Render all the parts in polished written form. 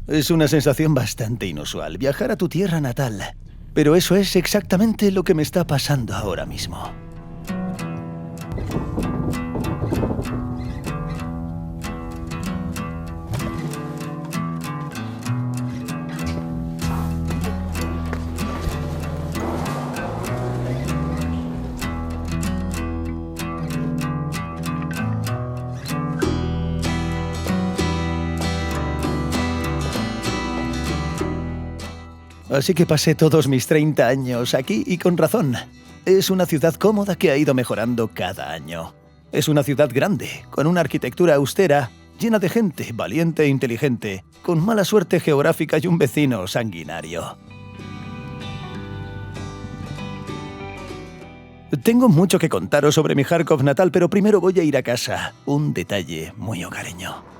Es una sensación bastante inusual, viajar a tu tierra natal. Pero eso es exactamente lo que me está pasando ahora mismo. Así que pasé todos mis 30 años aquí y con razón. Es una ciudad cómoda que ha ido mejorando cada año. Es una ciudad grande, con una arquitectura austera, llena de gente valiente e inteligente, con mala suerte geográfica y un vecino sanguinario. Tengo mucho que contaros sobre mi Járkov natal, pero primero voy a ir a casa. Un detalle muy hogareño.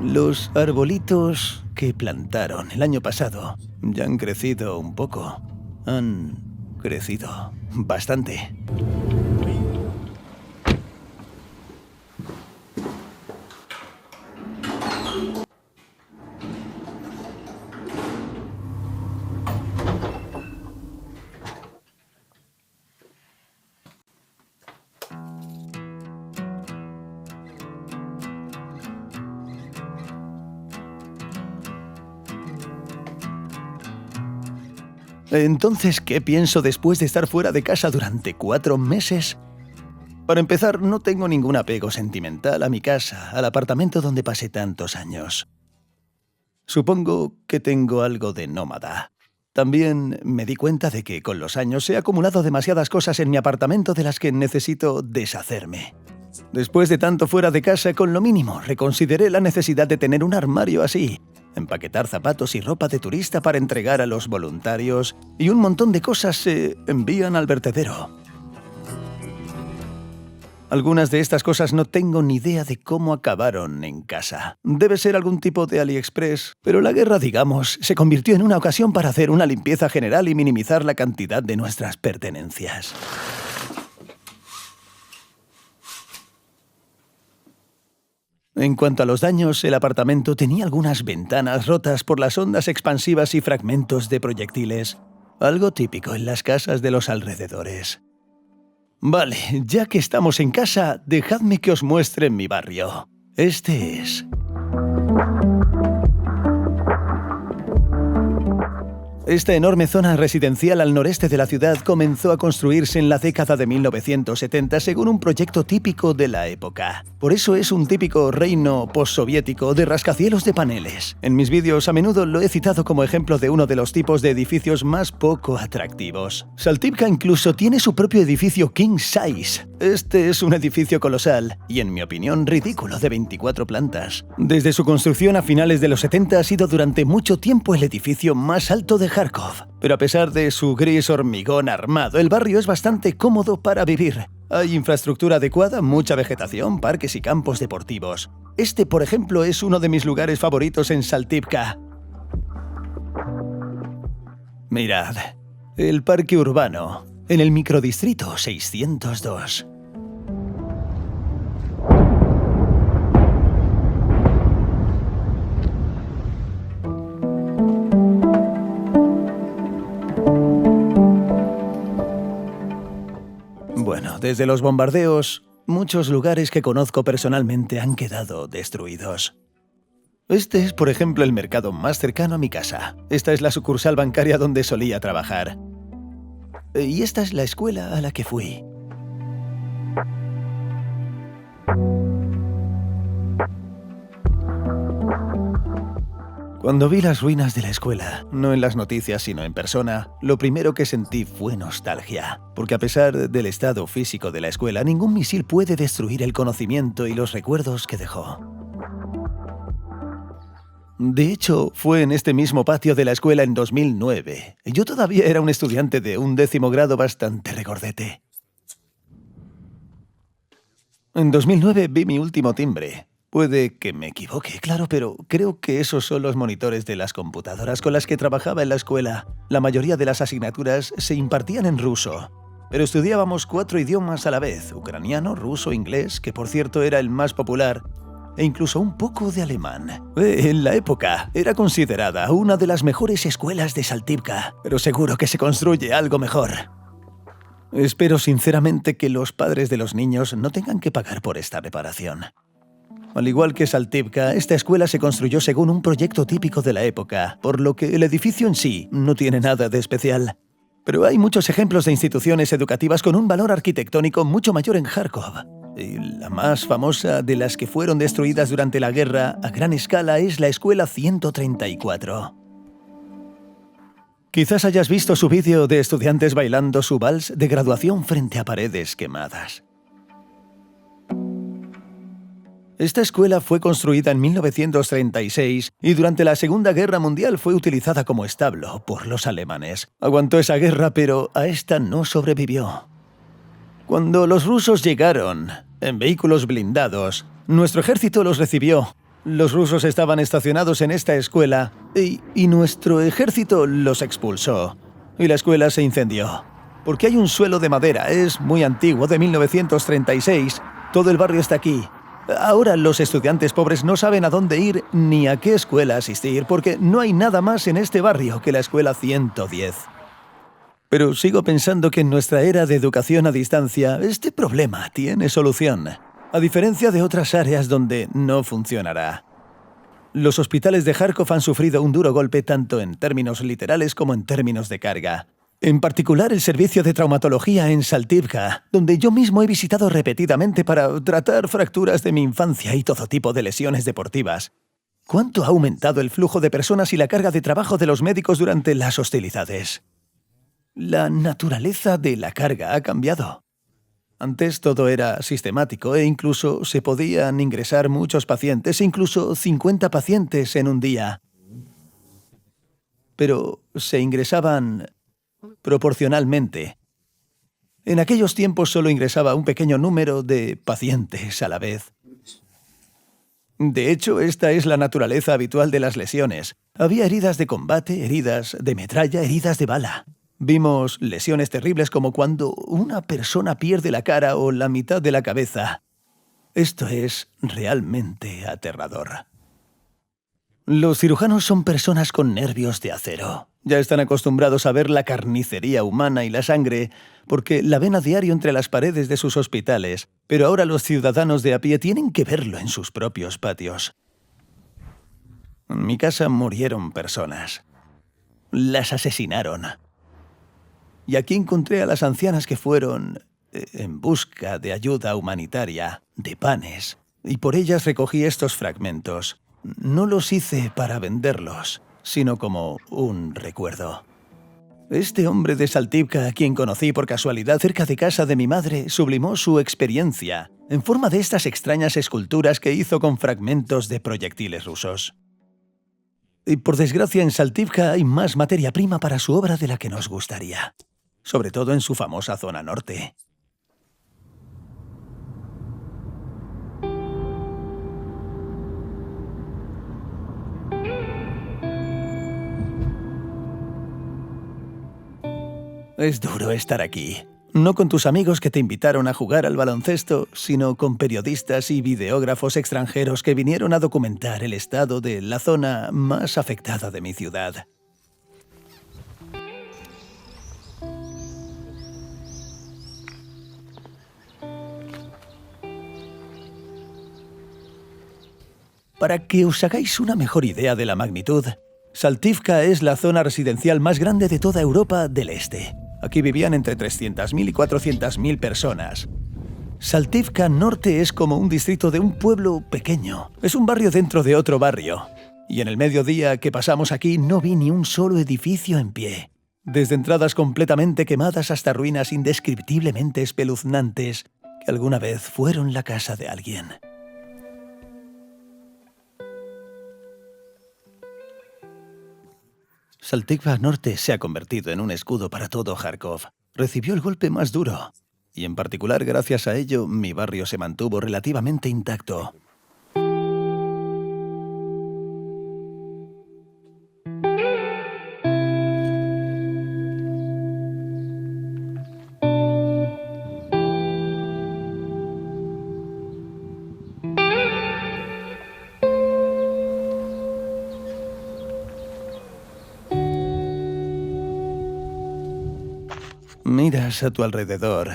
Los arbolitos que plantaron el año pasado ya han crecido un poco. Han crecido bastante. Entonces, ¿qué pienso después de estar fuera de casa durante 4 meses? Para empezar, no tengo ningún apego sentimental a mi casa, al apartamento donde pasé tantos años. Supongo que tengo algo de nómada. También me di cuenta de que con los años he acumulado demasiadas cosas en mi apartamento de las que necesito deshacerme. Después de tanto fuera de casa, con lo mínimo, reconsideré la necesidad de tener un armario así, empaquetar zapatos y ropa de turista para entregar a los voluntarios, y un montón de cosas se envían al vertedero. Algunas de estas cosas no tengo ni idea de cómo acabaron en casa. Debe ser algún tipo de AliExpress, pero la guerra, digamos, se convirtió en una ocasión para hacer una limpieza general y minimizar la cantidad de nuestras pertenencias. En cuanto a los daños, el apartamento tenía algunas ventanas rotas por las ondas expansivas y fragmentos de proyectiles, algo típico en las casas de los alrededores. Vale, ya que estamos en casa, dejadme que os muestre mi barrio. Este es... Esta enorme zona residencial al noreste de la ciudad comenzó a construirse en la década de 1970 según un proyecto típico de la época. Por eso es un típico reino postsoviético de rascacielos de paneles. En mis vídeos a menudo lo he citado como ejemplo de uno de los tipos de edificios más poco atractivos. Saltívka incluso tiene su propio edificio King Size. Este es un edificio colosal y, en mi opinión, ridículo, de 24 plantas. Desde su construcción a finales de los 70 ha sido durante mucho tiempo el edificio más alto de Járkov. Pero a pesar de su gris hormigón armado, el barrio es bastante cómodo para vivir. Hay infraestructura adecuada, mucha vegetación, parques y campos deportivos. Este, por ejemplo, es uno de mis lugares favoritos en Saltívka. Mirad, el parque urbano, en el microdistrito 602. Bueno, desde los bombardeos, muchos lugares que conozco personalmente han quedado destruidos. Este es, por ejemplo, el mercado más cercano a mi casa. Esta es la sucursal bancaria donde solía trabajar. Y esta es la escuela a la que fui. Cuando vi las ruinas de la escuela, no en las noticias sino en persona, lo primero que sentí fue nostalgia, porque a pesar del estado físico de la escuela, ningún misil puede destruir el conocimiento y los recuerdos que dejó. De hecho, fue en este mismo patio de la escuela en 2009. Yo todavía era un estudiante de un 10º grado bastante regordete. En 2009 vi mi último timbre. Puede que me equivoque, claro, pero creo que esos son los monitores de las computadoras con las que trabajaba en la escuela. La mayoría de las asignaturas se impartían en ruso, pero estudiábamos 4 idiomas a la vez: ucraniano, ruso, inglés, que por cierto era el más popular, e incluso un poco de alemán. En la época era considerada una de las mejores escuelas de Saltívka, pero seguro que se construye algo mejor. Espero sinceramente que los padres de los niños no tengan que pagar por esta reparación. Al igual que Saltívka, esta escuela se construyó según un proyecto típico de la época, por lo que el edificio en sí no tiene nada de especial. Pero hay muchos ejemplos de instituciones educativas con un valor arquitectónico mucho mayor en Járkov. Y la más famosa de las que fueron destruidas durante la guerra a gran escala es la Escuela 134. Quizás hayas visto su vídeo de estudiantes bailando su vals de graduación frente a paredes quemadas. Esta escuela fue construida en 1936 y durante la Segunda Guerra Mundial fue utilizada como establo por los alemanes. Aguantó esa guerra, pero a esta no sobrevivió. Cuando los rusos llegaron en vehículos blindados, nuestro ejército los recibió. Los rusos estaban estacionados en esta escuela y nuestro ejército los expulsó. Y la escuela se incendió. Porque hay un suelo de madera, es muy antiguo, de 1936. Todo el barrio está aquí. Ahora los estudiantes pobres no saben a dónde ir ni a qué escuela asistir, porque no hay nada más en este barrio que la escuela 110. Pero sigo pensando que en nuestra era de educación a distancia, este problema tiene solución, a diferencia de otras áreas donde no funcionará. Los hospitales de Járkov han sufrido un duro golpe tanto en términos literales como en términos de carga. En particular el servicio de traumatología en Saltívka, donde yo mismo he visitado repetidamente para tratar fracturas de mi infancia y todo tipo de lesiones deportivas. ¿Cuánto ha aumentado el flujo de personas y la carga de trabajo de los médicos durante las hostilidades? La naturaleza de la carga ha cambiado. Antes todo era sistemático e incluso se podían ingresar muchos pacientes, incluso 50 pacientes en un día. Pero se ingresaban proporcionalmente. En aquellos tiempos solo ingresaba un pequeño número de pacientes a la vez. De hecho, esta es la naturaleza habitual de las lesiones. Había heridas de combate, heridas de metralla, heridas de bala. Vimos lesiones terribles como cuando una persona pierde la cara o la mitad de la cabeza. Esto es realmente aterrador. Los cirujanos son personas con nervios de acero. Ya están acostumbrados a ver la carnicería humana y la sangre porque la ven a diario entre las paredes de sus hospitales, pero ahora los ciudadanos de a pie tienen que verlo en sus propios patios. En mi casa murieron personas. Las asesinaron. Y aquí encontré a las ancianas que fueron en busca de ayuda humanitaria, de panes, y por ellas recogí estos fragmentos. No los hice para venderlos, sino como un recuerdo. Este hombre de Saltívka, a quien conocí por casualidad cerca de casa de mi madre, sublimó su experiencia en forma de estas extrañas esculturas que hizo con fragmentos de proyectiles rusos. Y por desgracia en Saltívka hay más materia prima para su obra de la que nos gustaría, sobre todo en su famosa zona norte. Es duro estar aquí. No con tus amigos que te invitaron a jugar al baloncesto, sino con periodistas y videógrafos extranjeros que vinieron a documentar el estado de la zona más afectada de mi ciudad. Para que os hagáis una mejor idea de la magnitud, Saltívka es la zona residencial más grande de toda Europa del Este. Aquí vivían entre 300.000 y 400.000 personas. Saltívka Norte es como un distrito de un pueblo pequeño. Es un barrio dentro de otro barrio. Y en el mediodía que pasamos aquí no vi ni un solo edificio en pie. Desde entradas completamente quemadas hasta ruinas indescriptiblemente espeluznantes que alguna vez fueron la casa de alguien. Saltívka Norte se ha convertido en un escudo para todo Járkov. Recibió el golpe más duro. Y en particular, gracias a ello, mi barrio se mantuvo relativamente intacto. Miras a tu alrededor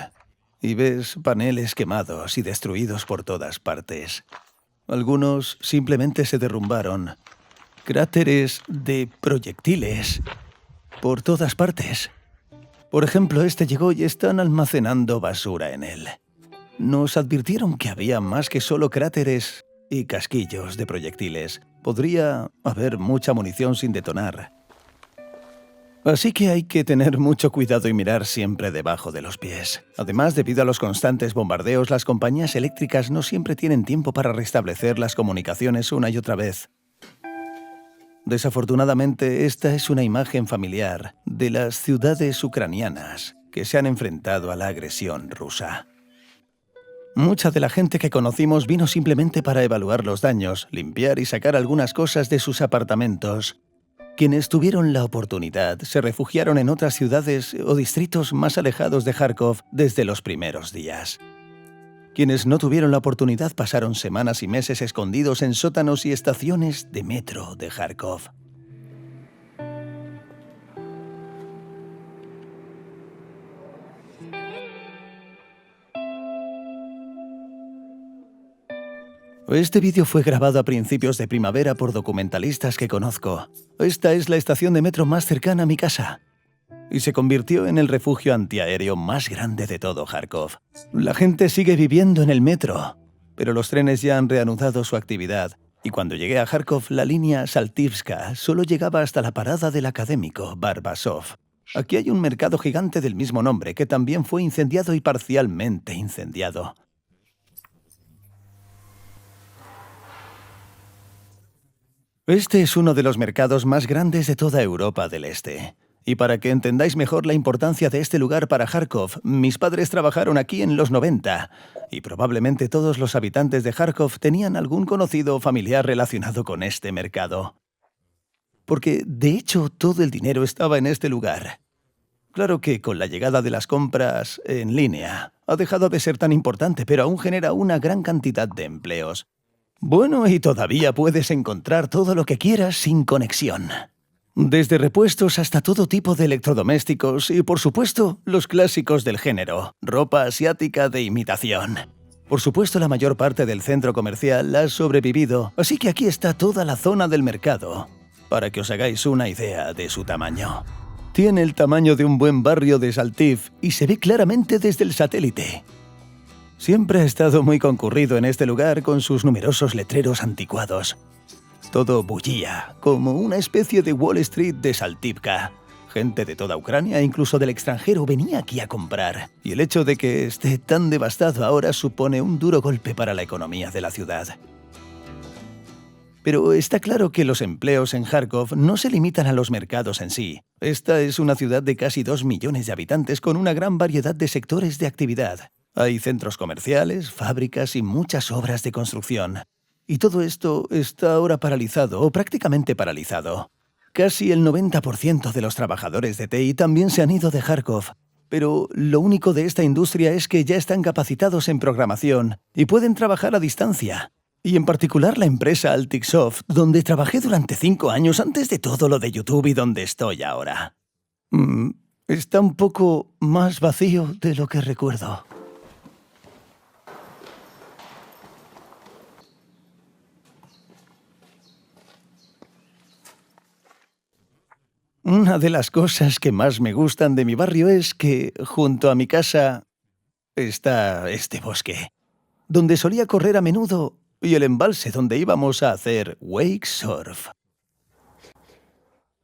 y ves paneles quemados y destruidos por todas partes. Algunos simplemente se derrumbaron. Cráteres de proyectiles por todas partes. Por ejemplo, este llegó y están almacenando basura en él. Nos advirtieron que había más que solo cráteres y casquillos de proyectiles. Podría haber mucha munición sin detonar. Así que hay que tener mucho cuidado y mirar siempre debajo de los pies. Además, debido a los constantes bombardeos, las compañías eléctricas no siempre tienen tiempo para restablecer las comunicaciones una y otra vez. Desafortunadamente, esta es una imagen familiar de las ciudades ucranianas que se han enfrentado a la agresión rusa. Mucha de la gente que conocimos vino simplemente para evaluar los daños, limpiar y sacar algunas cosas de sus apartamentos. Quienes tuvieron la oportunidad se refugiaron en otras ciudades o distritos más alejados de Kharkov desde los primeros días. Quienes no tuvieron la oportunidad pasaron semanas y meses escondidos en sótanos y estaciones de metro de Kharkov. Este vídeo fue grabado a principios de primavera por documentalistas que conozco. Esta es la estación de metro más cercana a mi casa y se convirtió en el refugio antiaéreo más grande de todo Kharkov. La gente sigue viviendo en el metro, pero los trenes ya han reanudado su actividad y cuando llegué a Kharkov la línea Saltivska solo llegaba hasta la parada del académico Barbasov. Aquí hay un mercado gigante del mismo nombre que también fue incendiado y parcialmente incendiado. Este es uno de los mercados más grandes de toda Europa del Este. Y para que entendáis mejor la importancia de este lugar para Kharkov, mis padres trabajaron aquí en los 90, y probablemente todos los habitantes de Kharkov tenían algún conocido o familiar relacionado con este mercado. Porque, de hecho, todo el dinero estaba en este lugar. Claro que con la llegada de las compras en línea, ha dejado de ser tan importante, pero aún genera una gran cantidad de empleos. Bueno, y todavía puedes encontrar todo lo que quieras sin conexión. Desde repuestos hasta todo tipo de electrodomésticos y, por supuesto, los clásicos del género, ropa asiática de imitación. Por supuesto, la mayor parte del centro comercial ha sobrevivido, así que aquí está toda la zona del mercado, para que os hagáis una idea de su tamaño. Tiene el tamaño de un buen barrio de Saltiv y se ve claramente desde el satélite. Siempre ha estado muy concurrido en este lugar con sus numerosos letreros anticuados. Todo bullía, como una especie de Wall Street de Saltivka. Gente de toda Ucrania e incluso del extranjero venía aquí a comprar. Y el hecho de que esté tan devastado ahora supone un duro golpe para la economía de la ciudad. Pero está claro que los empleos en Kharkov no se limitan a los mercados en sí. Esta es una ciudad de casi 2 millones de habitantes con una gran variedad de sectores de actividad. Hay centros comerciales, fábricas y muchas obras de construcción. Y todo esto está ahora paralizado o prácticamente paralizado. Casi el 90% de los trabajadores de TI también se han ido de Kharkov. Pero lo único de esta industria es que ya están capacitados en programación y pueden trabajar a distancia. Y en particular la empresa Altixoft, donde trabajé durante 5 años antes de todo lo de YouTube y donde estoy ahora. Está un poco más vacío de lo que recuerdo. Una de las cosas que más me gustan de mi barrio es que, junto a mi casa, está este bosque, donde solía correr a menudo, y el embalse donde íbamos a hacer wake surf.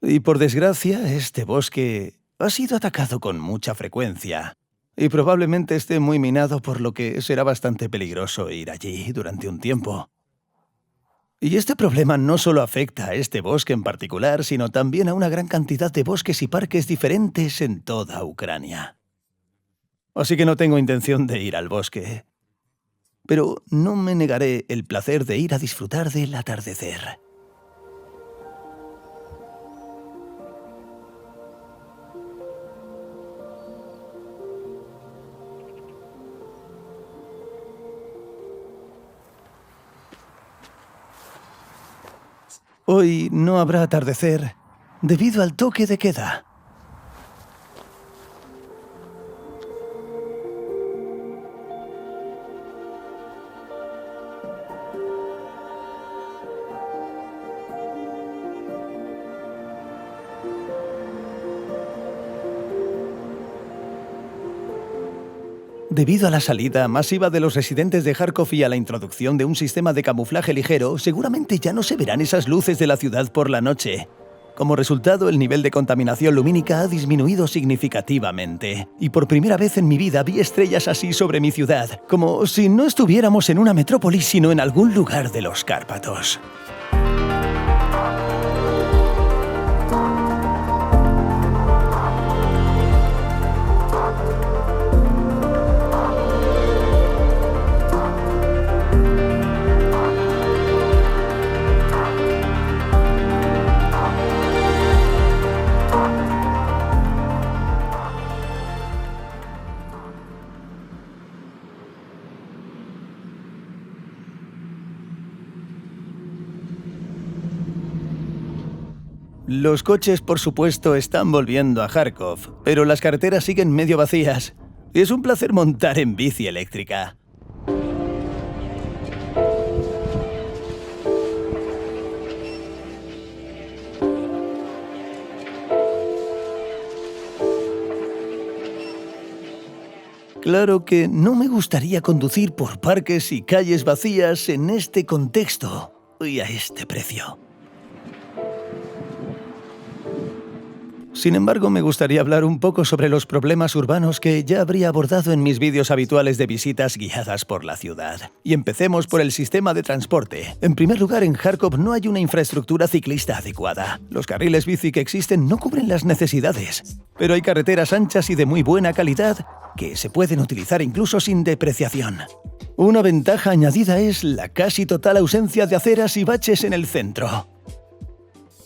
Y por desgracia, este bosque ha sido atacado con mucha frecuencia, y probablemente esté muy minado, por lo que será bastante peligroso ir allí durante un tiempo. Y este problema no solo afecta a este bosque en particular, sino también a una gran cantidad de bosques y parques diferentes en toda Ucrania. Así que no tengo intención de ir al bosque. Pero no me negaré el placer de ir a disfrutar del atardecer. Hoy no habrá atardecer debido al toque de queda. Debido a la salida masiva de los residentes de Kharkov y a la introducción de un sistema de camuflaje ligero, seguramente ya no se verán esas luces de la ciudad por la noche. Como resultado, el nivel de contaminación lumínica ha disminuido significativamente. Y por primera vez en mi vida vi estrellas así sobre mi ciudad, como si no estuviéramos en una metrópoli, sino en algún lugar de los Cárpatos. Los coches, por supuesto, están volviendo a Kharkov, pero las carreteras siguen medio vacías. Es un placer montar en bici eléctrica. Claro que no me gustaría conducir por parques y calles vacías en este contexto y a este precio. Sin embargo, me gustaría hablar un poco sobre los problemas urbanos que ya habría abordado en mis vídeos habituales de visitas guiadas por la ciudad. Y empecemos por el sistema de transporte. En primer lugar, en Kharkov no hay una infraestructura ciclista adecuada. Los carriles bici que existen no cubren las necesidades, pero hay carreteras anchas y de muy buena calidad que se pueden utilizar incluso sin depreciación. Una ventaja añadida es la casi total ausencia de aceras y baches en el centro.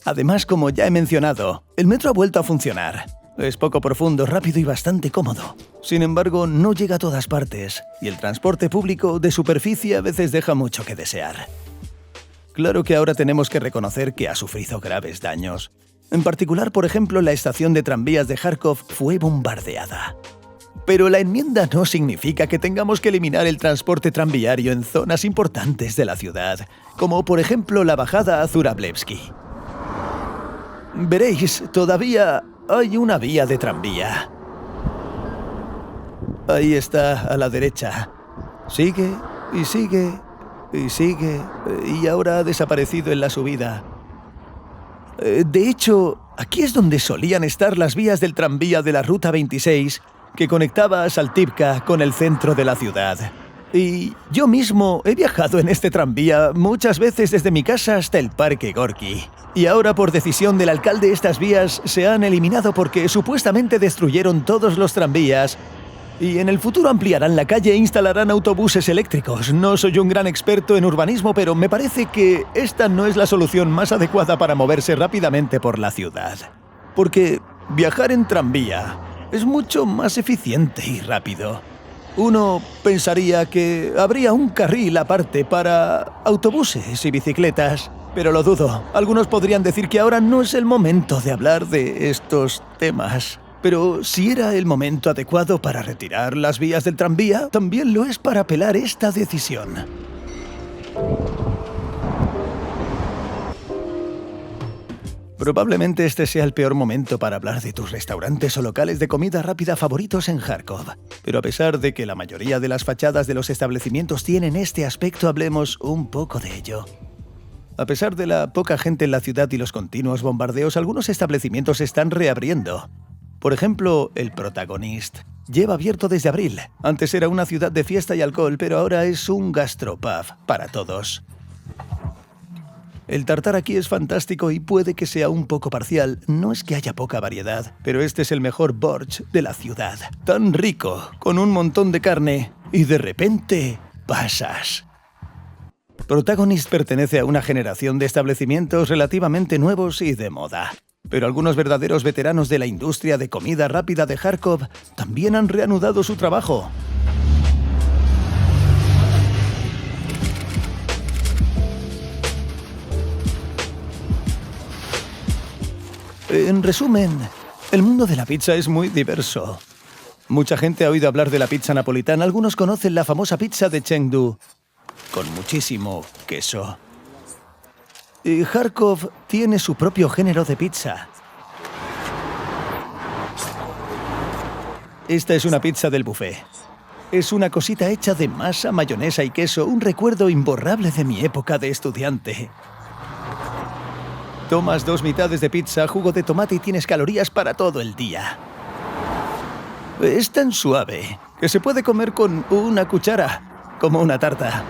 Además, como ya he mencionado, el metro ha vuelto a funcionar. Es poco profundo, rápido y bastante cómodo. Sin embargo, no llega a todas partes, y el transporte público de superficie a veces deja mucho que desear. Claro que ahora tenemos que reconocer que ha sufrido graves daños. En particular, por ejemplo, la estación de tranvías de Kharkov fue bombardeada. Pero la enmienda no significa que tengamos que eliminar el transporte tranviario en zonas importantes de la ciudad, como por ejemplo la bajada a Zurablevsky. Veréis, todavía hay una vía de tranvía. Ahí está, a la derecha. Sigue, y sigue, y sigue, y ahora ha desaparecido en la subida. De hecho, aquí es donde solían estar las vías del tranvía de la Ruta 26, que conectaba a Saltivka con el centro de la ciudad. Y yo mismo he viajado en este tranvía muchas veces desde mi casa hasta el Parque Gorky. Y ahora, por decisión del alcalde, estas vías se han eliminado porque supuestamente destruyeron todos los tranvías. Y en el futuro ampliarán la calle e instalarán autobuses eléctricos. No soy un gran experto en urbanismo, pero me parece que esta no es la solución más adecuada para moverse rápidamente por la ciudad. Porque viajar en tranvía es mucho más eficiente y rápido. Uno pensaría que habría un carril aparte para autobuses y bicicletas, pero lo dudo. Algunos podrían decir que ahora no es el momento de hablar de estos temas. Pero si era el momento adecuado para retirar las vías del tranvía, también lo es para apelar esta decisión. Probablemente este sea el peor momento para hablar de tus restaurantes o locales de comida rápida favoritos en Kharkov. Pero a pesar de que la mayoría de las fachadas de los establecimientos tienen este aspecto, hablemos un poco de ello. A pesar de la poca gente en la ciudad y los continuos bombardeos, algunos establecimientos están reabriendo. Por ejemplo, el Protagonist lleva abierto desde abril. Antes era una ciudad de fiesta y alcohol, pero ahora es un gastropub para todos. El tartar aquí es fantástico y puede que sea un poco parcial. No es que haya poca variedad, pero este es el mejor borsch de la ciudad. Tan rico, con un montón de carne, y de repente pasas. Protagonist pertenece a una generación de establecimientos relativamente nuevos y de moda. Pero algunos verdaderos veteranos de la industria de comida rápida de Kharkov también han reanudado su trabajo. En resumen, el mundo de la pizza es muy diverso. Mucha gente ha oído hablar de la pizza napolitana. Algunos conocen la famosa pizza de Chengdu, con muchísimo queso. Y Kharkov tiene su propio género de pizza. Esta es una pizza del buffet. Es una cosita hecha de masa, mayonesa y queso, un recuerdo imborrable de mi época de estudiante. Tomas 2 mitades de pizza, jugo de tomate y tienes calorías para todo el día. Es tan suave que se puede comer con una cuchara, como una tarta.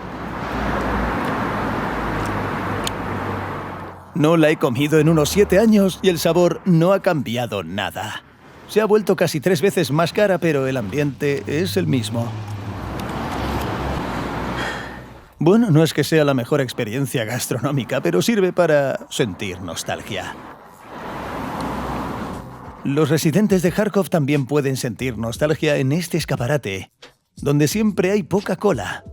No la he comido en unos 7 años y el sabor no ha cambiado nada. Se ha vuelto casi 3 veces más cara, pero el ambiente es el mismo. Bueno, no es que sea la mejor experiencia gastronómica, pero sirve para sentir nostalgia. Los residentes de Járkov también pueden sentir nostalgia en este escaparate, donde siempre hay poca cola.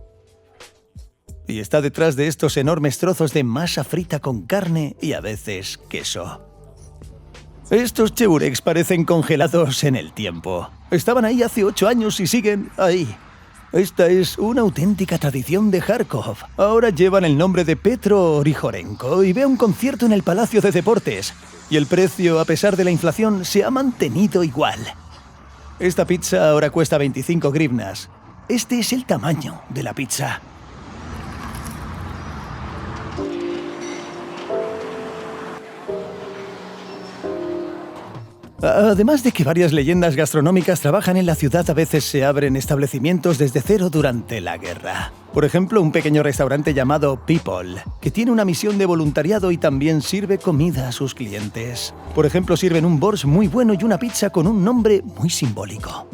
Y está detrás de estos enormes trozos de masa frita con carne y a veces queso. Estos chebureks parecen congelados en el tiempo. Estaban ahí hace 8 años y siguen ahí. Esta es una auténtica tradición de Járkov. Ahora llevan el nombre de Petro Grigorenko y ve un concierto en el Palacio de Deportes. Y el precio, a pesar de la inflación, se ha mantenido igual. Esta pizza ahora cuesta 25 grivnas. Este es el tamaño de la pizza. Además de que varias leyendas gastronómicas trabajan en la ciudad, a veces se abren establecimientos desde cero durante la guerra. Por ejemplo, un pequeño restaurante llamado People, que tiene una misión de voluntariado y también sirve comida a sus clientes. Por ejemplo, sirven un borscht muy bueno y una pizza con un nombre muy simbólico.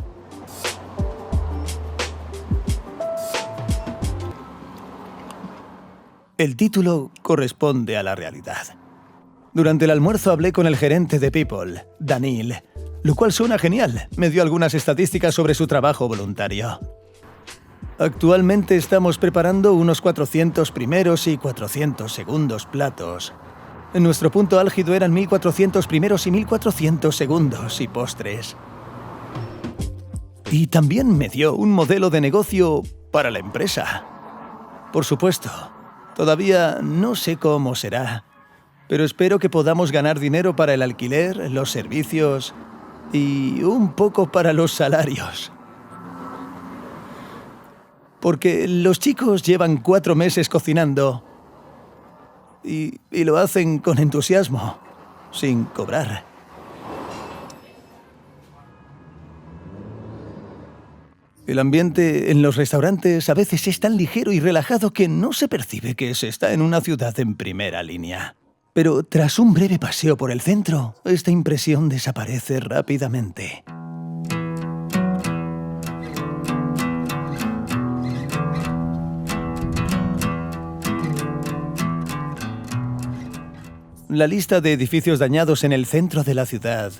El título corresponde a la realidad. Durante el almuerzo hablé con el gerente de People, Danil, lo cual suena genial. Me dio algunas estadísticas sobre su trabajo voluntario. Actualmente estamos preparando unos 400 primeros y 400 segundos platos. En nuestro punto álgido eran 1400 primeros y 1400 segundos y postres. Y también me dio un modelo de negocio para la empresa. Por supuesto, todavía no sé cómo será, pero espero que podamos ganar dinero para el alquiler, los servicios y un poco para los salarios. Porque los chicos llevan 4 meses cocinando y lo hacen con entusiasmo, sin cobrar. El ambiente en los restaurantes a veces es tan ligero y relajado que no se percibe que se está en una ciudad en primera línea. Pero tras un breve paseo por el centro, esta impresión desaparece rápidamente. La lista de edificios dañados en el centro de la ciudad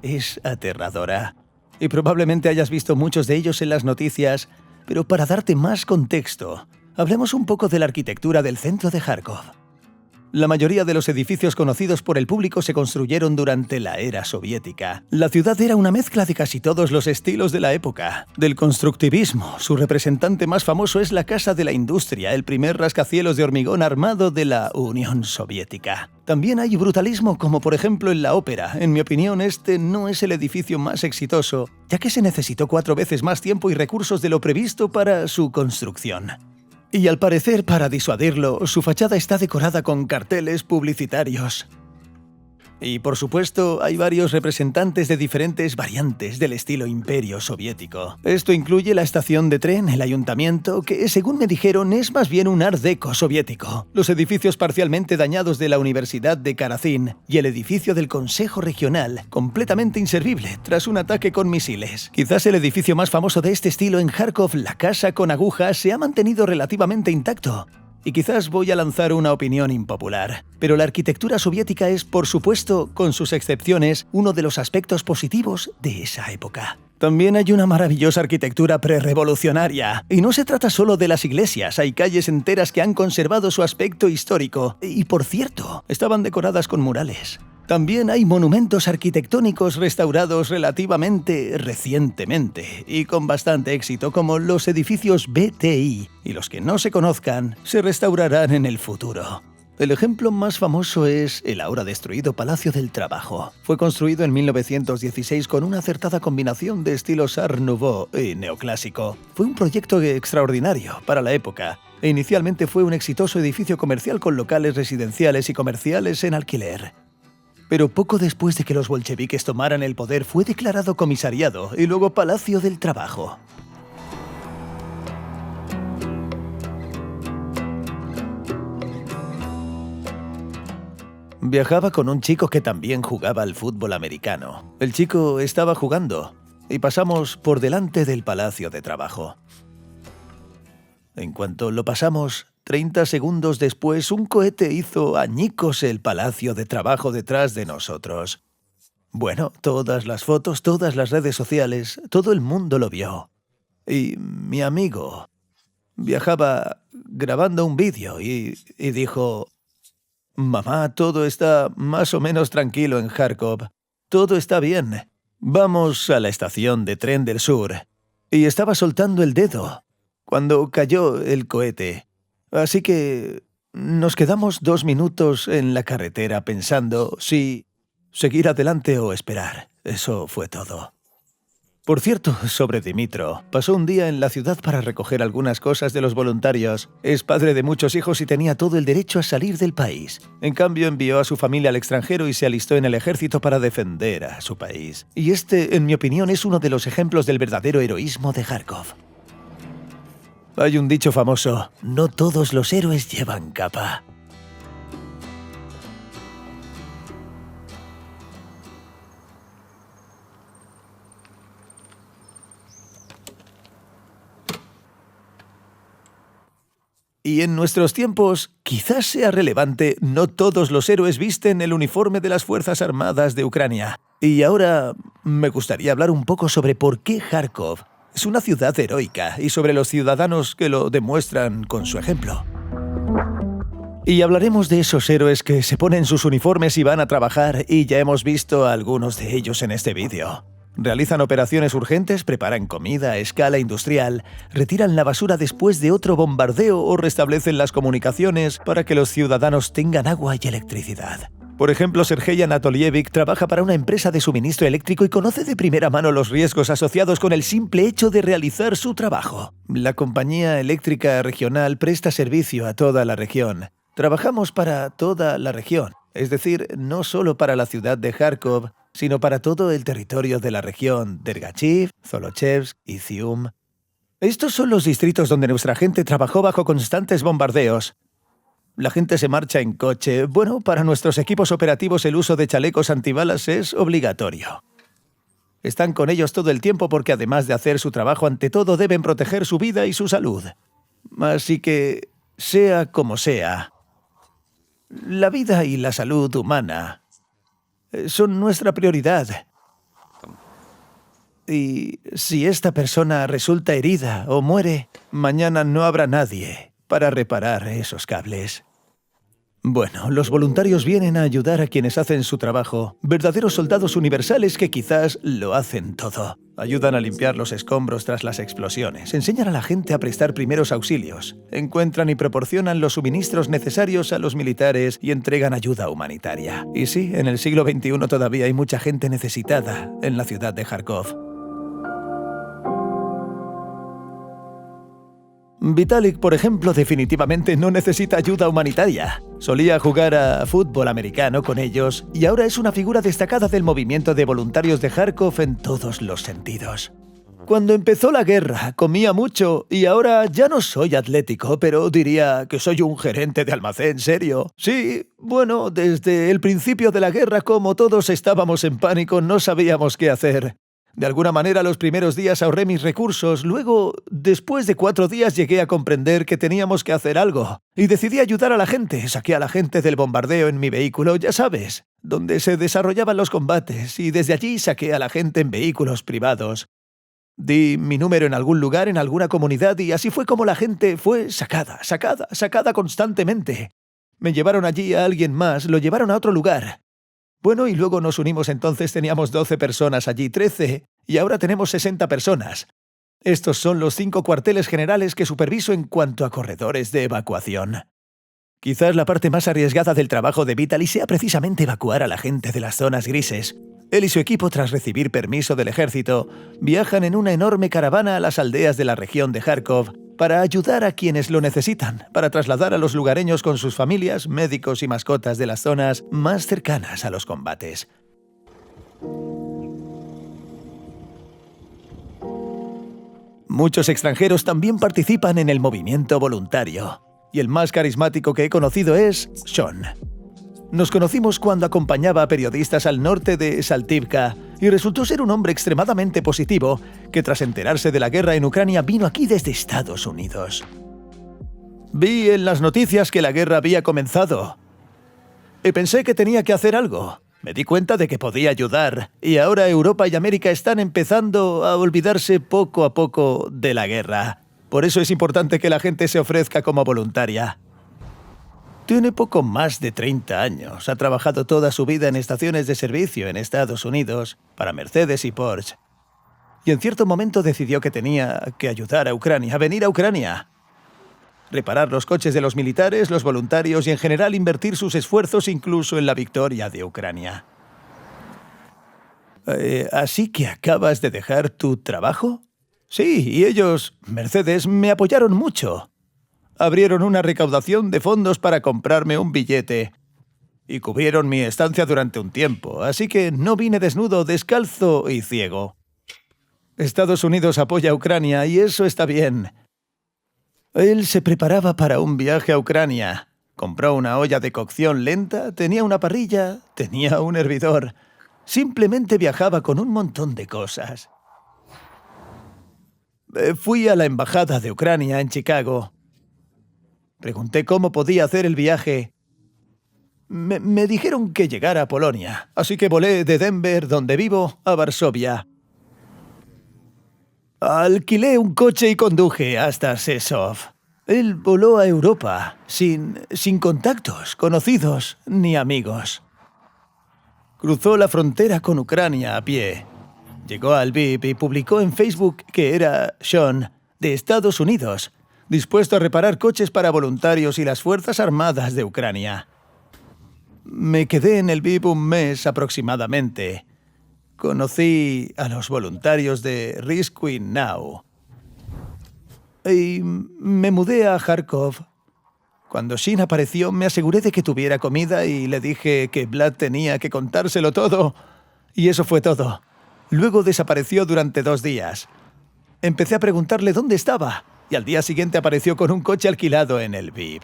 es aterradora. Y probablemente hayas visto muchos de ellos en las noticias, pero para darte más contexto, hablemos un poco de la arquitectura del centro de Járkov. La mayoría de los edificios conocidos por el público se construyeron durante la era soviética. La ciudad era una mezcla de casi todos los estilos de la época. Del constructivismo, su representante más famoso es la Casa de la Industria, el primer rascacielos de hormigón armado de la Unión Soviética. También hay brutalismo, como por ejemplo en la ópera. En mi opinión, este no es el edificio más exitoso, ya que se necesitó 4 veces más tiempo y recursos de lo previsto para su construcción. Y al parecer, para disuadirlo, su fachada está decorada con carteles publicitarios. Y por supuesto, hay varios representantes de diferentes variantes del estilo imperio soviético. Esto incluye la estación de tren, el ayuntamiento, que según me dijeron es más bien un art deco soviético, los edificios parcialmente dañados de la Universidad de Karazín y el edificio del Consejo Regional, completamente inservible tras un ataque con misiles. Quizás el edificio más famoso de este estilo en Járkov, la Casa con Agujas, se ha mantenido relativamente intacto. Y quizás voy a lanzar una opinión impopular, pero la arquitectura soviética es, por supuesto, con sus excepciones, uno de los aspectos positivos de esa época. También hay una maravillosa arquitectura prerrevolucionaria, y no se trata solo de las iglesias, hay calles enteras que han conservado su aspecto histórico, y por cierto, estaban decoradas con murales. También hay monumentos arquitectónicos restaurados relativamente recientemente y con bastante éxito, como los edificios BTI, y los que no se conozcan se restaurarán en el futuro. El ejemplo más famoso es el ahora destruido Palacio del Trabajo. Fue construido en 1916 con una acertada combinación de estilos Art Nouveau y neoclásico. Fue un proyecto extraordinario para la época e inicialmente fue un exitoso edificio comercial con locales residenciales y comerciales en alquiler. Pero poco después de que los bolcheviques tomaran el poder fue declarado comisariado y luego Palacio del Trabajo. Viajaba con un chico que también jugaba al fútbol americano. El chico estaba jugando y pasamos por delante del Palacio de Trabajo. En cuanto lo pasamos, 30 segundos después, un cohete hizo añicos el Palacio de Trabajo detrás de nosotros. Bueno, todas las fotos, todas las redes sociales, todo el mundo lo vio. Y mi amigo viajaba grabando un vídeo y dijo: «Mamá, todo está más o menos tranquilo en Kharkov. Todo está bien. Vamos a la estación de tren del sur». Y estaba soltando el dedo cuando cayó el cohete. Así que nos quedamos 2 minutos en la carretera pensando si seguir adelante o esperar. Eso fue todo. Por cierto, sobre Dimitro, pasó un día en la ciudad para recoger algunas cosas de los voluntarios. Es padre de muchos hijos y tenía todo el derecho a salir del país. En cambio, envió a su familia al extranjero y se alistó en el ejército para defender a su país. Y este, en mi opinión, es uno de los ejemplos del verdadero heroísmo de Kharkov. Hay un dicho famoso: no todos los héroes llevan capa. Y en nuestros tiempos, quizás sea relevante, no todos los héroes visten el uniforme de las Fuerzas Armadas de Ucrania. Y ahora me gustaría hablar un poco sobre por qué Kharkov es una ciudad heroica y sobre los ciudadanos que lo demuestran con su ejemplo. Y hablaremos de esos héroes que se ponen sus uniformes y van a trabajar, y ya hemos visto a algunos de ellos en este vídeo. Realizan operaciones urgentes, preparan comida a escala industrial, retiran la basura después de otro bombardeo o restablecen las comunicaciones para que los ciudadanos tengan agua y electricidad. Por ejemplo, Sergei Anatolievich trabaja para una empresa de suministro eléctrico y conoce de primera mano los riesgos asociados con el simple hecho de realizar su trabajo. La compañía eléctrica regional presta servicio a toda la región. Trabajamos para toda la región, es decir, no solo para la ciudad de Kharkov, sino para todo el territorio de la región Dergachiv, Zolochevsk y Zium. Estos son los distritos donde nuestra gente trabajó bajo constantes bombardeos. La gente se marcha en coche. Bueno, para nuestros equipos operativos el uso de chalecos antibalas es obligatorio. Están con ellos todo el tiempo porque además de hacer su trabajo, ante todo deben proteger su vida y su salud. Así que, sea como sea, la vida y la salud humana son nuestra prioridad. Y si esta persona resulta herida o muere, mañana no habrá nadie para reparar esos cables. Bueno, los voluntarios vienen a ayudar a quienes hacen su trabajo, verdaderos soldados universales que quizás lo hacen todo. Ayudan a limpiar los escombros tras las explosiones, enseñan a la gente a prestar primeros auxilios, encuentran y proporcionan los suministros necesarios a los militares y entregan ayuda humanitaria. Y sí, en el siglo XXI todavía hay mucha gente necesitada en la ciudad de Kharkov. Vitalik, por ejemplo, definitivamente no necesita ayuda humanitaria. Solía jugar a fútbol americano con ellos y ahora es una figura destacada del movimiento de voluntarios de Kharkov en todos los sentidos. Cuando empezó la guerra, comía mucho y ahora ya no soy atlético, pero diría que soy un gerente de almacén serio. Sí, bueno, desde el principio de la guerra, como todos estábamos en pánico, no sabíamos qué hacer. De alguna manera, los primeros días ahorré mis recursos. Luego, después de 4 días, llegué a comprender que teníamos que hacer algo. Y decidí ayudar a la gente. Saqué a la gente del bombardeo en mi vehículo, ya sabes, donde se desarrollaban los combates. Y desde allí saqué a la gente en vehículos privados. Di mi número en algún lugar, en alguna comunidad, y así fue como la gente fue sacada constantemente. Me llevaron allí a alguien más, lo llevaron a otro lugar. Bueno, y luego nos unimos. Entonces teníamos 12 personas allí, 13, y ahora tenemos 60 personas. Estos son los 5 cuarteles generales que superviso en cuanto a corredores de evacuación. Quizás la parte más arriesgada del trabajo de Vitaly sea precisamente evacuar a la gente de las zonas grises. Él y su equipo, tras recibir permiso del ejército, viajan en una enorme caravana a las aldeas de la región de Kharkov para ayudar a quienes lo necesitan, para trasladar a los lugareños con sus familias, médicos y mascotas de las zonas más cercanas a los combates. Muchos extranjeros también participan en el movimiento voluntario, y el más carismático que he conocido es Sean. Nos conocimos cuando acompañaba a periodistas al norte de Saltivka y resultó ser un hombre extremadamente positivo que, tras enterarse de la guerra en Ucrania, vino aquí desde Estados Unidos. Vi en las noticias que la guerra había comenzado y pensé que tenía que hacer algo. Me di cuenta de que podía ayudar y ahora Europa y América están empezando a olvidarse poco a poco de la guerra. Por eso es importante que la gente se ofrezca como voluntaria. Tiene poco más de 30 años. Ha trabajado toda su vida en estaciones de servicio en Estados Unidos para Mercedes y Porsche. Y en cierto momento decidió que tenía que ayudar a Ucrania, a venir a Ucrania. Reparar los coches de los militares, los voluntarios y en general invertir sus esfuerzos incluso en la victoria de Ucrania. ¿Así que acabas de dejar tu trabajo? Sí, y ellos, Mercedes, me apoyaron mucho. Abrieron una recaudación de fondos para comprarme un billete y cubrieron mi estancia durante un tiempo, así que no vine desnudo, descalzo y ciego. Estados Unidos apoya a Ucrania y eso está bien. Él se preparaba para un viaje a Ucrania. Compró una olla de cocción lenta, tenía una parrilla, tenía un hervidor. Simplemente viajaba con un montón de cosas. Fui a la embajada de Ucrania en Chicago. Pregunté cómo podía hacer el viaje. Me dijeron que llegara a Polonia, así que volé de Denver, donde vivo, a Varsovia. Alquilé un coche y conduje hasta Rzeszów. Él voló a Europa, sin contactos, conocidos ni amigos. Cruzó la frontera con Ucrania a pie. Llegó a Lviv y publicó en Facebook que era Sean, de Estados Unidos, dispuesto a reparar coches para voluntarios y las Fuerzas Armadas de Ucrania. Me quedé en Lviv un mes aproximadamente. Conocí a los voluntarios de Rescue Now y me mudé a Kharkov. Cuando Shin apareció, me aseguré de que tuviera comida y le dije que Vlad tenía que contárselo todo. Y eso fue todo. Luego desapareció durante 2 días. Empecé a preguntarle dónde estaba y al día siguiente apareció con un coche alquilado en Lviv.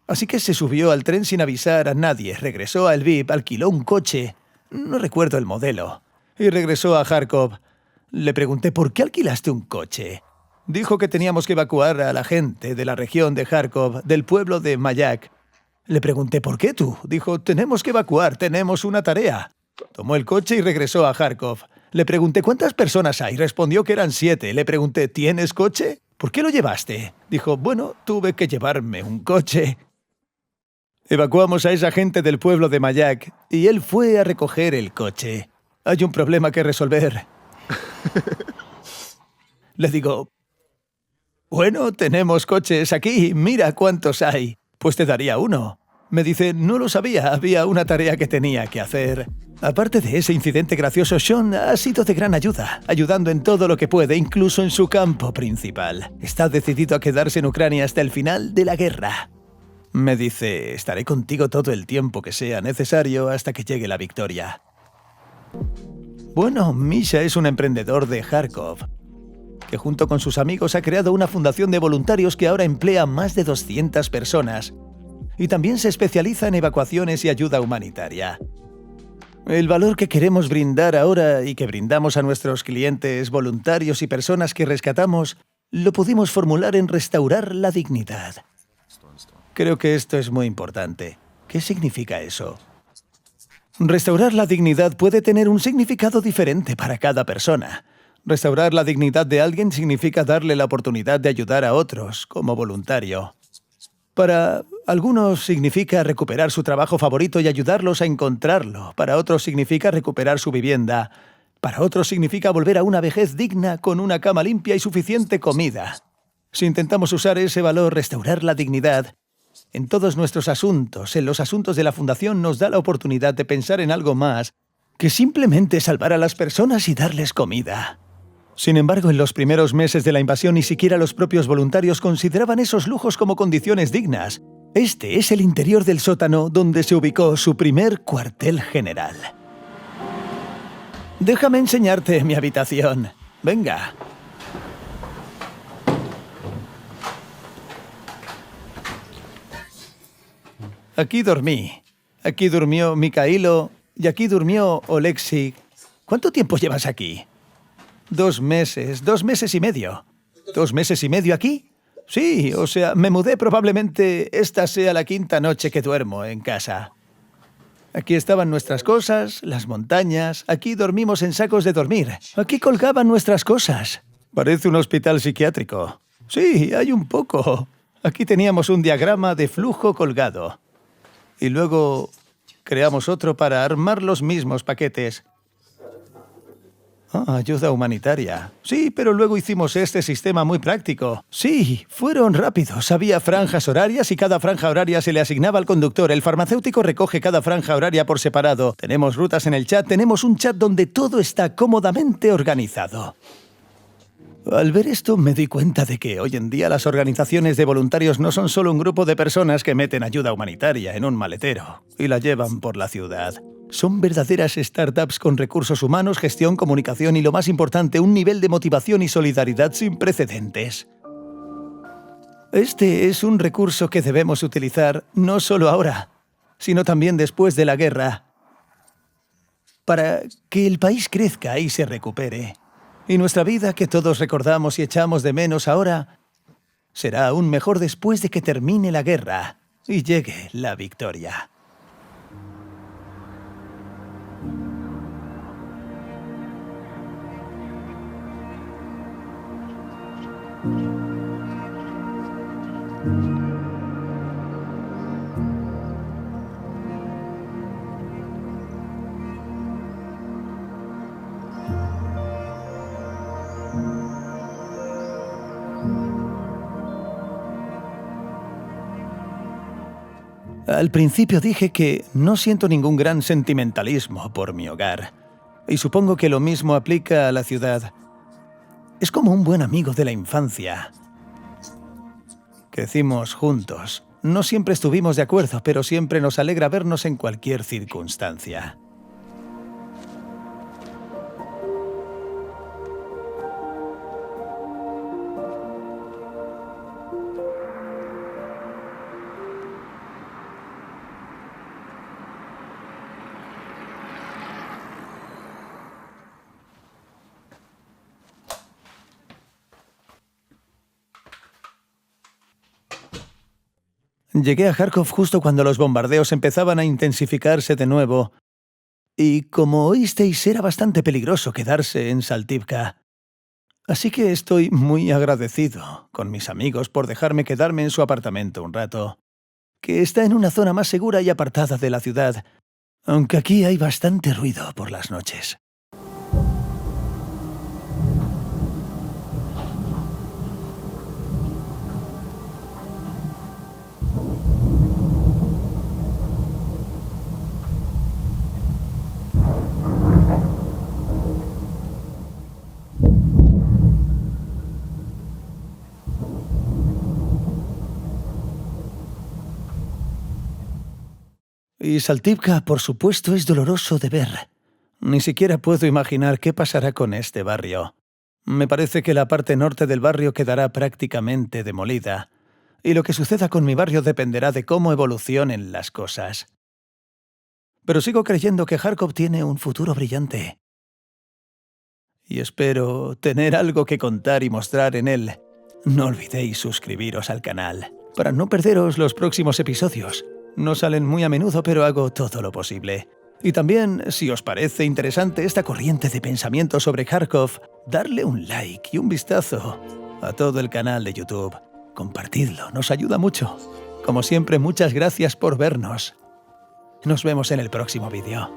Así que se subió al tren sin avisar a nadie, regresó a Lviv, alquiló un coche, no recuerdo el modelo, y regresó a Kharkov. Le pregunté, ¿por qué alquilaste un coche? Dijo que teníamos que evacuar a la gente de la región de Kharkov, del pueblo de Mayak. Le pregunté, ¿por qué tú? Dijo, tenemos que evacuar, tenemos una tarea. Tomó el coche y regresó a Kharkov. Le pregunté, ¿cuántas personas hay? Respondió que eran 7. Le pregunté, ¿tienes coche? ¿Por qué lo llevaste? Dijo, bueno, tuve que llevarme un coche. Evacuamos a esa gente del pueblo de Mayak y él fue a recoger el coche. Hay un problema que resolver. Le digo, bueno, tenemos coches aquí, mira cuántos hay. Pues te daría uno. Me dice, no lo sabía, había una tarea que tenía que hacer. Aparte de ese incidente gracioso, Sean ha sido de gran ayuda, ayudando en todo lo que puede, incluso en su campo principal. Está decidido a quedarse en Ucrania hasta el final de la guerra. Me dice, estaré contigo todo el tiempo que sea necesario hasta que llegue la victoria. Bueno, Misha es un emprendedor de Kharkov, que junto con sus amigos ha creado una fundación de voluntarios que ahora emplea a más de 200 personas y también se especializa en evacuaciones y ayuda humanitaria. El valor que queremos brindar ahora y que brindamos a nuestros clientes, voluntarios y personas que rescatamos, lo pudimos formular en restaurar la dignidad. Creo que esto es muy importante. ¿Qué significa eso? Restaurar la dignidad puede tener un significado diferente para cada persona. Restaurar la dignidad de alguien significa darle la oportunidad de ayudar a otros como voluntario. Para algunos significa recuperar su trabajo favorito y ayudarlos a encontrarlo. Para otros significa recuperar su vivienda. Para otros significa volver a una vejez digna con una cama limpia y suficiente comida. Si intentamos usar ese valor, restaurar la dignidad, En todos nuestros asuntos, en los asuntos de la Fundación, nos da la oportunidad de pensar en algo más que simplemente salvar a las personas y darles comida. Sin embargo, en los primeros meses de la invasión ni siquiera los propios voluntarios consideraban esos lujos como condiciones dignas. Este es el interior del sótano donde se ubicó su primer cuartel general. Déjame enseñarte mi habitación. Venga. Aquí dormí. Aquí durmió Mikhailo y aquí durmió Oleksiy. ¿Cuánto tiempo llevas aquí? 2 meses, 2 meses y medio. ¿2 meses y medio aquí? Sí, o sea, me mudé, probablemente esta sea la 5ª noche que duermo en casa. Aquí estaban nuestras cosas, las montañas, aquí dormimos en sacos de dormir. Aquí colgaban nuestras cosas. Parece un hospital psiquiátrico. Sí, hay un poco. Aquí teníamos un diagrama de flujo colgado. Y luego creamos otro para armar los mismos paquetes. Ayuda humanitaria. Sí, pero luego hicimos este sistema muy práctico. Sí, fueron rápidos. Había franjas horarias y cada franja horaria se le asignaba al conductor. El farmacéutico recoge cada franja horaria por separado. Tenemos rutas en el chat. Tenemos un chat donde todo está cómodamente organizado. Al ver esto me di cuenta de que hoy en día las organizaciones de voluntarios no son solo un grupo de personas que meten ayuda humanitaria en un maletero y la llevan por la ciudad. Son verdaderas startups con recursos humanos, gestión, comunicación y, lo más importante, un nivel de motivación y solidaridad sin precedentes. Este es un recurso que debemos utilizar no solo ahora, sino también después de la guerra, para que el país crezca y se recupere. Y nuestra vida, que todos recordamos y echamos de menos ahora, será aún mejor después de que termine la guerra y llegue la victoria. Al principio dije que no siento ningún gran sentimentalismo por mi hogar. Y supongo que lo mismo aplica a la ciudad. Es como un buen amigo de la infancia. Crecimos juntos. No siempre estuvimos de acuerdo, pero siempre nos alegra vernos en cualquier circunstancia. Llegué a Kharkov justo cuando los bombardeos empezaban a intensificarse de nuevo. Y como oísteis, era bastante peligroso quedarse en Saltivka. Así que estoy muy agradecido con mis amigos por dejarme quedarme en su apartamento un rato, que está en una zona más segura y apartada de la ciudad, aunque aquí hay bastante ruido por las noches. Y Saltivka, por supuesto, es doloroso de ver. Ni siquiera puedo imaginar qué pasará con este barrio. Me parece que la parte norte del barrio quedará prácticamente demolida, y lo que suceda con mi barrio dependerá de cómo evolucionen las cosas. Pero sigo creyendo que Kharkov tiene un futuro brillante. Y espero tener algo que contar y mostrar en él. No olvidéis suscribiros al canal para no perderos los próximos episodios. No salen muy a menudo, pero hago todo lo posible. Y también, si os parece interesante esta corriente de pensamiento sobre Kharkov, darle un like y un vistazo a todo el canal de YouTube. Compartidlo, nos ayuda mucho. Como siempre, muchas gracias por vernos. Nos vemos en el próximo vídeo.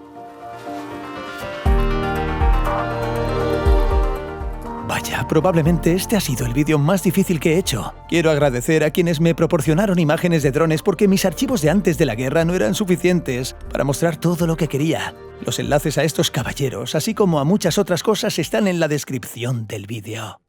Vaya. Vaya, probablemente este ha sido el vídeo más difícil que he hecho. Quiero agradecer a quienes me proporcionaron imágenes de drones porque mis archivos de antes de la guerra no eran suficientes para mostrar todo lo que quería. Los enlaces a estos caballeros, así como a muchas otras cosas, están en la descripción del vídeo.